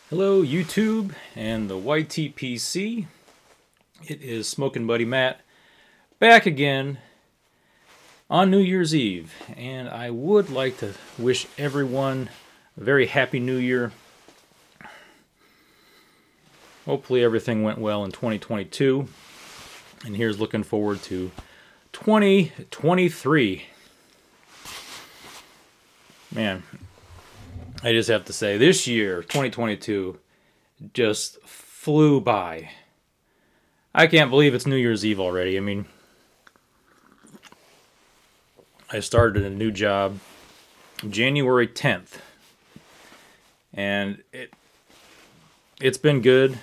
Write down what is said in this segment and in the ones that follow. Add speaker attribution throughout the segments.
Speaker 1: Hello YouTube and the YTPC. It is Smoking Buddy Matt back again on New Year's Eve, and I would like to wish everyone a very happy New Year. Hopefully everything went well in 2022, and here's looking forward to 2023. Man, I just have to say, this year, 2022, just flew by. I can't believe it's New Year's Eve already. I mean, I started a new job January 10th, and it's been good,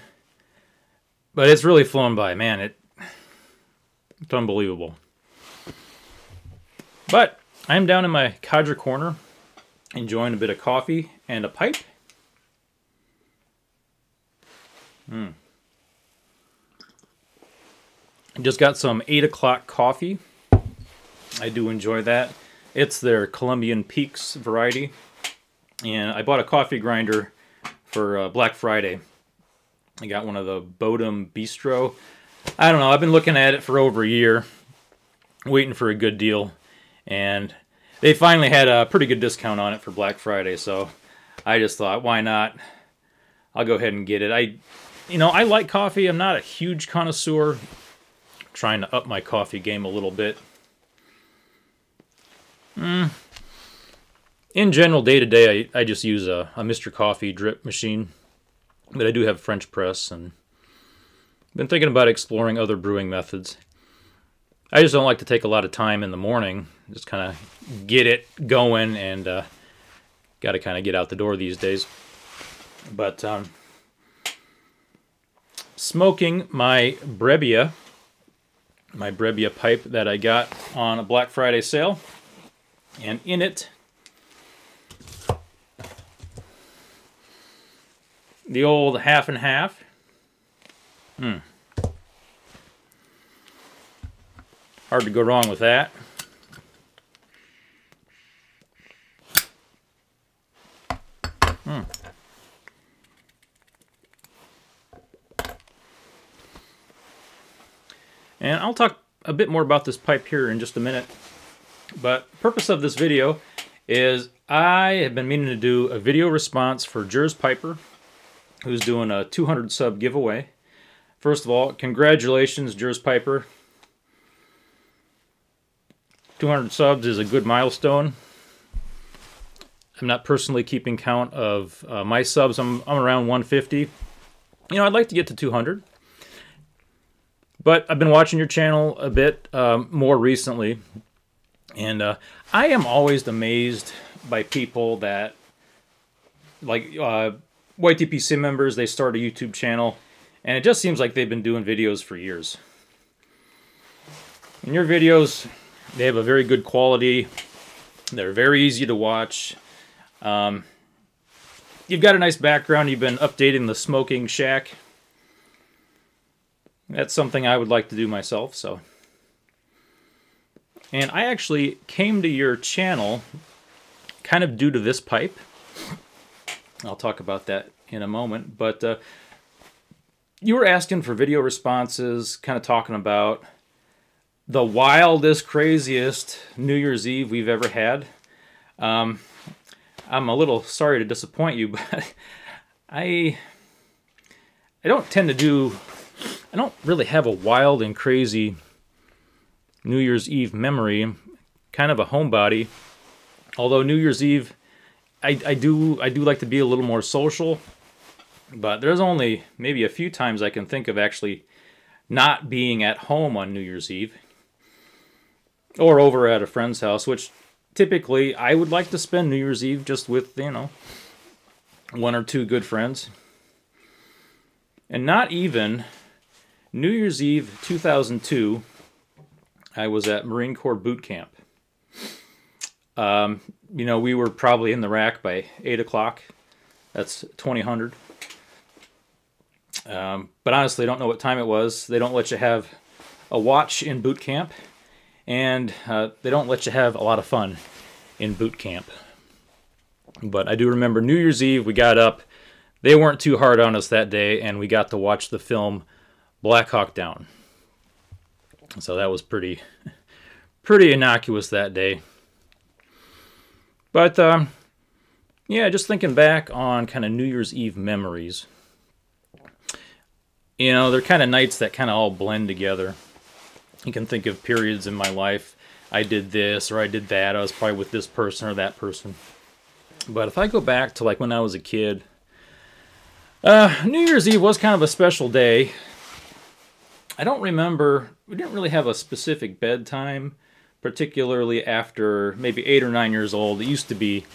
Speaker 1: but it's really flown by. Man, it's unbelievable. But I'm down in my codger corner, enjoying a bit of coffee and a pipe. Just got some 8 o'clock coffee. I do enjoy that. It's their Colombian Peaks variety. And I bought a coffee grinder for Black Friday. I got one of the Bodum Bistro. I don't know, I've been looking at it for over a year, waiting for a good deal. And they finally had a pretty good discount on it for Black Friday, so I just thought, why not? I'll go ahead and get it. I like coffee. I'm not a huge connoisseur. I'm trying to up my coffee game a little bit. In general, day to day, I just use a Mr. Coffee drip machine, but I do have French press, and been thinking about exploring other brewing methods. I just don't like to take a lot of time in the morning. Just kind of get it going, and got to kind of get out the door these days. But smoking my Brebbia pipe that I got on a Black Friday sale, and in it, the old half and half. Hard to go wrong with that. And I'll talk a bit more about this pipe here in just a minute. But the purpose of this video is I have been meaning to do a video response for Jerz Piper, who's doing a 200 sub giveaway. First of all, congratulations, Jerz Piper. 200 subs is a good milestone. I'm not personally keeping count of my subs. I'm around 150. I'd like to get to 200. But I've been watching your channel a bit more recently. And I am always amazed by people that, like YTPC members, they start a YouTube channel, and it just seems like they've been doing videos for years. And your videos, they have a very good quality. They're very easy to watch. You've got a nice background. You've been updating the smoking shack. That's something I would like to do myself, so. And I actually came to your channel kind of due to this pipe. I'll talk about that in a moment. But you were asking for video responses, kind of talking about the wildest, craziest New Year's Eve we've ever had. I'm a little sorry to disappoint you, but I don't tend to do... I don't really have a wild and crazy New Year's Eve memory. I'm kind of a homebody. Although New Year's Eve, I do like to be a little more social. But there's only maybe a few times I can think of actually not being at home on New Year's Eve. Or over at a friend's house, which typically I would like to spend New Year's Eve just with, one or two good friends. And not even New Year's Eve 2002, I was at Marine Corps boot camp. We were probably in the rack by 8 o'clock. That's 2000. But honestly, I don't know what time it was. They don't let you have a watch in boot camp, and they don't let you have a lot of fun in boot camp. But I do remember New Year's Eve, we got up. they weren't too hard on us that day, and we got to watch the film Black Hawk Down. So that was pretty innocuous that day. But yeah, just thinking back on kind of New Year's Eve memories. You know, they're kind of nights that kind of all blend together. You can think of periods in my life. I did this or I did that. I was probably with this person or that person. But if I go back to like when I was a kid, New Year's Eve was kind of a special day. I don't remember, we didn't really have a specific bedtime, particularly after maybe 8 or 9 years old. It used to be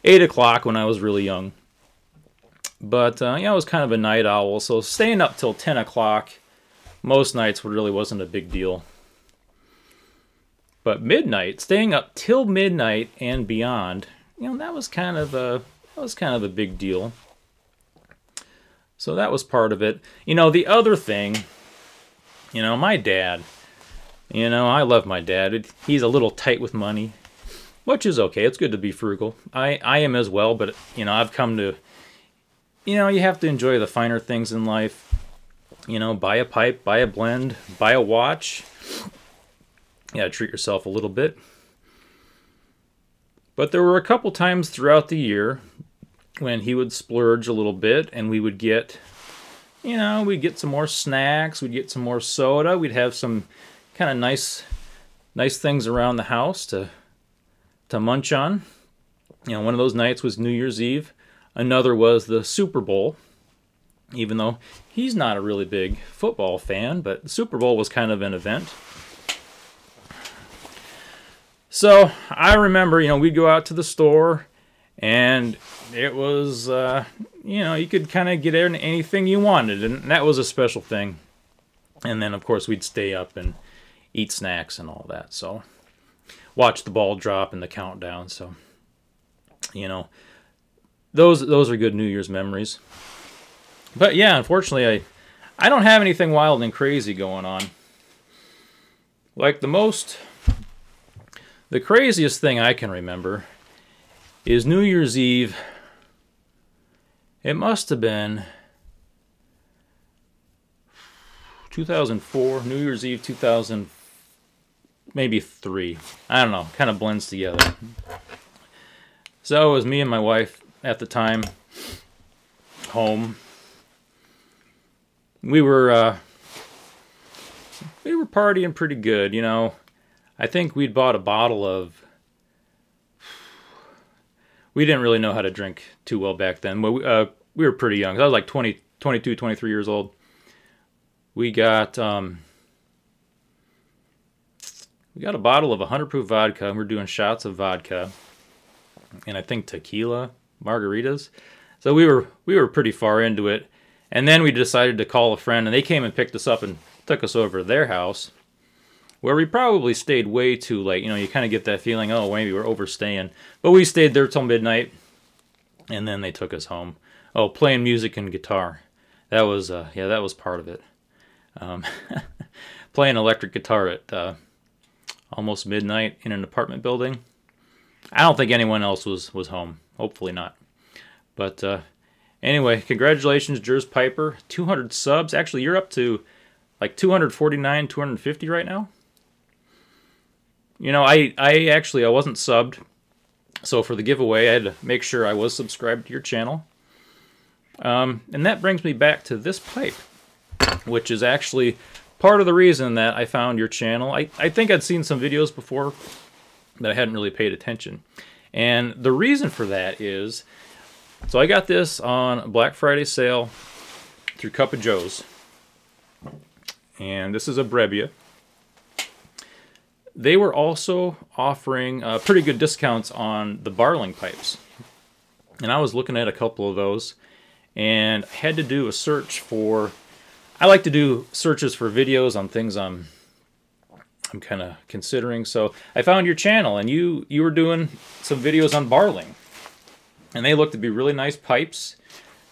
Speaker 1: 8 o'clock when I was really young. But yeah, I was kind of a night owl, so staying up till 10 o'clock most nights really wasn't a big deal. But midnight, staying up till midnight and beyond, you know, that was kind of a big deal. So that was part of it. You know, the other thing, you know, my dad, you know, I love my dad. He's a little tight with money, which is okay. It's good to be frugal. I am as well, but, you know, I've come to, you know, you have to enjoy the finer things in life. You know, buy a pipe, buy a blend, buy a watch. Yeah, treat yourself a little bit. But there were a couple times throughout the year when he would splurge a little bit, and we would get, you know, we'd get some more snacks, we'd get some more soda, we'd have some kind of nice things around the house to munch on. You know, one of those nights was New Year's Eve. Another was the Super Bowl, even though he's not a really big football fan, but the Super Bowl was kind of an event. So I remember, you know, we'd go out to the store, and it was, you know, you could kind of get anything you wanted, and that was a special thing. And then, of course, we'd stay up and eat snacks and all that. So watch the ball drop and the countdown. So, you know, those are good New Year's memories. But yeah, unfortunately, I don't have anything wild and crazy going on. Like the craziest thing I can remember is New Year's Eve. It must have been 2004, New Year's Eve 2000, maybe 3. I don't know, kind of blends together. So it was me and my wife at the time, home. We were partying pretty good, you know. I think we'd bought a bottle of, we didn't really know how to drink too well back then. But we were pretty young. I was like 22, 23 years old. We got a bottle of 100 proof vodka, and we're doing shots of vodka, and I think tequila, margaritas. So we were pretty far into it. And then we decided to call a friend, and they came and picked us up and took us over to their house, where we probably stayed way too late. You know, you kind of get that feeling, oh, maybe we're overstaying. But we stayed there till midnight, and then they took us home. Oh, playing music and guitar. That was, yeah, that was part of it. Playing electric guitar at almost midnight in an apartment building. I don't think anyone else was home. Hopefully not. But anyway, congratulations, Jerz Piper. 200 subs. Actually, you're up to like 249, 250 right now. You know, I wasn't subbed, so for the giveaway, I had to make sure I was subscribed to your channel. And that brings me back to this pipe, which is actually part of the reason that I found your channel. I think I'd seen some videos before, but I hadn't really paid attention. And the reason for that is, so I got this on Black Friday sale through Cup of Joe's. And this is a Brebbia. They were also offering pretty good discounts on the Barling pipes. And I was looking at a couple of those, and I had to do a search for, I like to do searches for videos on things I'm kind of considering. So I found your channel, and you were doing some videos on Barling. And they look to be really nice pipes,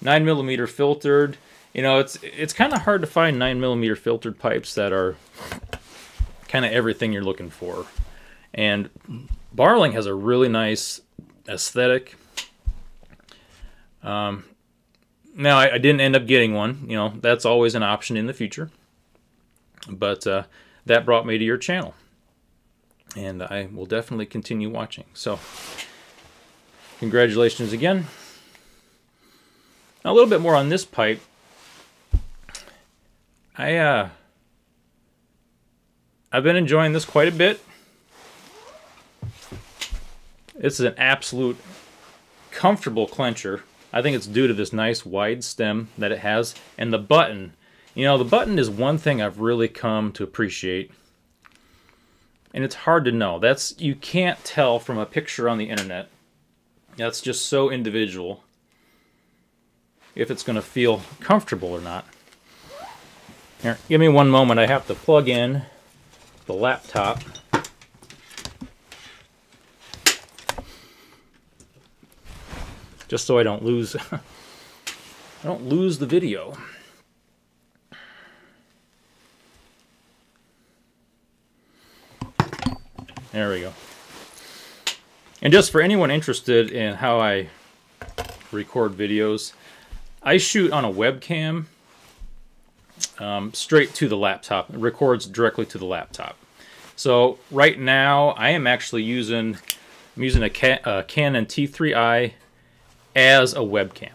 Speaker 1: 9mm filtered. You know, it's kind of hard to find 9mm filtered pipes that are kind of everything you're looking for. And Barling has a really nice aesthetic. Now, I didn't end up getting one. You know, that's always an option in the future. But that brought me to your channel. And I will definitely continue watching. So, congratulations again. Now, a little bit more on this pipe. I've been enjoying this quite a bit. This is an absolute comfortable clencher. I think it's due to this nice wide stem that it has. And the button. You know, the button is one thing I've really come to appreciate. And it's hard to know. You can't tell from a picture on the internet. That's just so individual. If it's going to feel comfortable or not. Here, give me one moment. I have to plug in the laptop. Just so I don't lose the video. There we go. And just for anyone interested in how I record videos, I shoot on a webcam straight to the laptop. It records directly to the laptop. So right now I am actually using a Canon T3i as a webcam.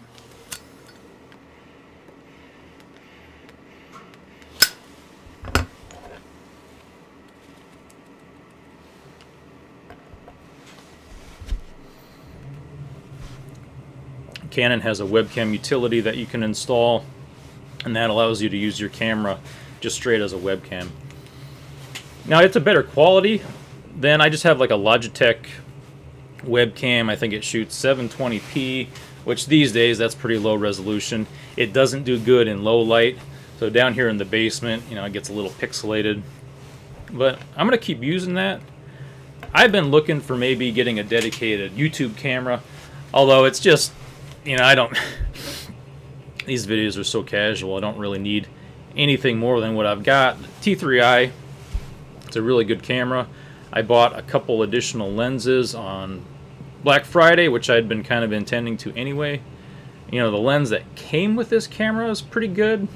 Speaker 1: Canon has a webcam utility that you can install, and that allows you to use your camera just straight as a webcam. Now, it's a better quality than, I just have like a Logitech webcam. I think it shoots 720p, which these days that's pretty low resolution. It doesn't do good in low light, so down here in the basement, you know, it gets a little pixelated. But I'm gonna keep using that. I've been looking for maybe getting a dedicated YouTube camera, although it's just, you know, I don't these videos are so casual, I don't really need anything more than what I've got. The T3i, it's a really good camera. I bought a couple additional lenses on Black Friday, which I'd been kind of intending to anyway. You know, the lens that came with this camera is pretty good,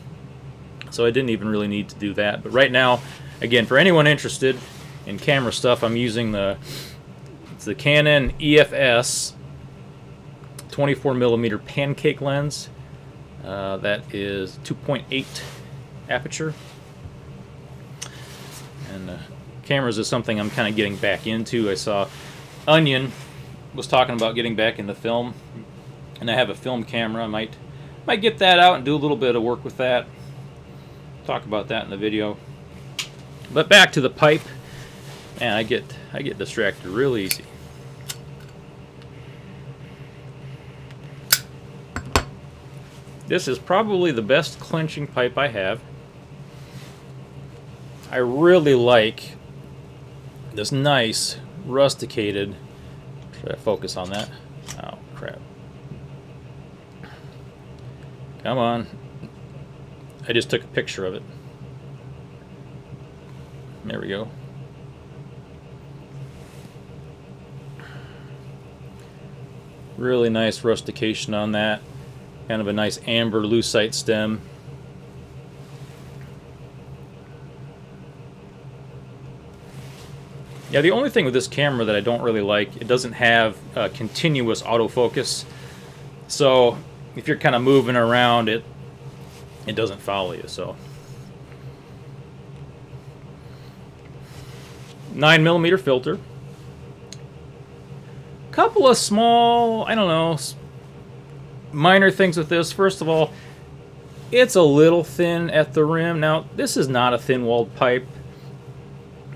Speaker 1: so I didn't even really need to do that. But right now, again, for anyone interested in camera stuff, I'm using the Canon EFS 24mm pancake lens. That is 2.8 aperture. And cameras is something I'm kind of getting back into. I saw Onion was talking about getting back into film, and I have a film camera. I might get that out and do a little bit of work with that. Talk about that in the video. But back to the pipe, and I get distracted real easy. This is probably the best clenching pipe I have. I really like this nice rusticated. Should I focus on that? Oh, crap. Come on. I just took a picture of it. There we go. Really nice rustication on that. Kind of a nice amber lucite stem. Yeah, the only thing with this camera that I don't really like, it doesn't have continuous autofocus. So if you're kind of moving around, it doesn't follow you. So 9mm filter. Couple of small, I don't know, minor things with this. First of all, it's a little thin at the rim. Now, this is not a thin-walled pipe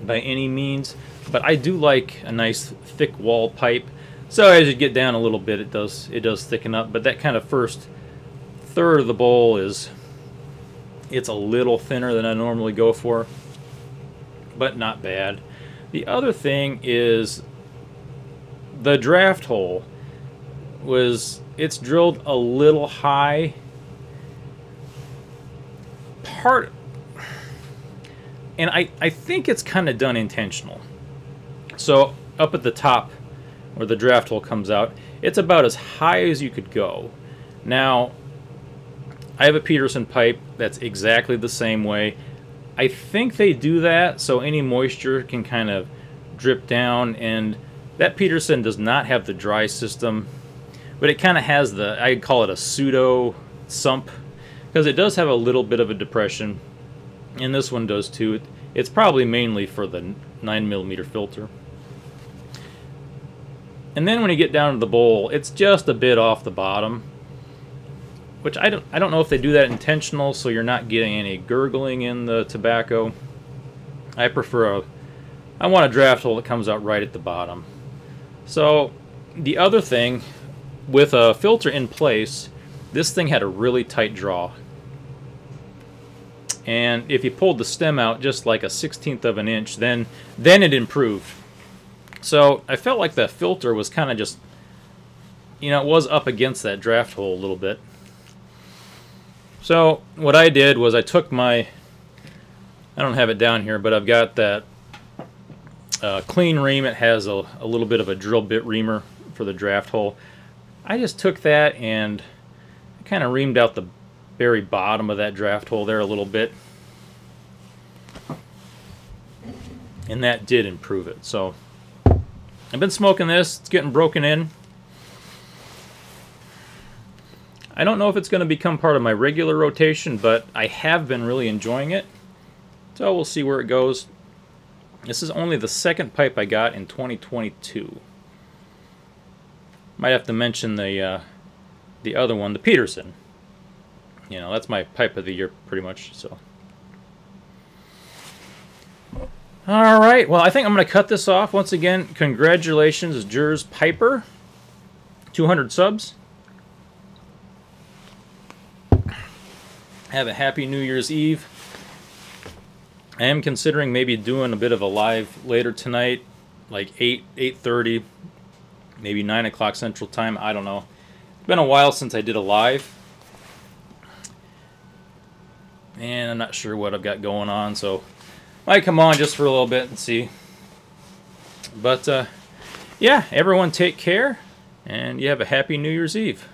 Speaker 1: by any means, but I do like a nice thick-walled pipe. So as you get down a little bit, it does thicken up. But that kind of first third of the bowl it's a little thinner than I normally go for, but not bad. The other thing is the draft hole it's drilled a little high. And I think it's kind of done intentional. So up at the top where the draft hole comes out, it's about as high as you could go. Now, I have a Peterson pipe that's exactly the same way. I think they do that so any moisture can kind of drip down, and that Peterson does not have the dry system, but it kind of has the, I call it a pseudo sump, because it does have a little bit of a depression, and this one does too. It's probably mainly for the 9mm filter. And then when you get down to the bowl, it's just a bit off the bottom, which I don't know if they do that intentional so you're not getting any gurgling in the tobacco. I prefer I want a draft hole that comes out right at the bottom. So the other thing, with a filter in place, this thing had a really tight draw. And if you pulled the stem out just like a 1/16 of an inch, then it improved. So I felt like the filter was kind of just, you know, it was up against that draft hole a little bit. So what I did was I took my, I don't have it down here, but I've got that clean ream. It has a little bit of a drill bit reamer for the draft hole. I just took that and kind of reamed out the very bottom of that draft hole there a little bit, and that did improve it. So I've been smoking this. It's getting broken in. I don't know if it's going to become part of my regular rotation, but I have been really enjoying it. So we'll see where it goes. This is only the second pipe I got in 2022. Might have to mention the other one, the Peterson. You know, that's my pipe of the year pretty much. So, all right. Well, I think I'm going to cut this off. Once again, congratulations, Jerz Piper, 200 subs. Have a happy New Year's Eve. I am considering maybe doing a bit of a live later tonight, like 8:30, maybe 9 o'clock Central Time. I don't know. It's been a while since I did a live, and I'm not sure what I've got going on, so I might come on just for a little bit and see. But yeah, everyone take care, and you have a happy New Year's Eve.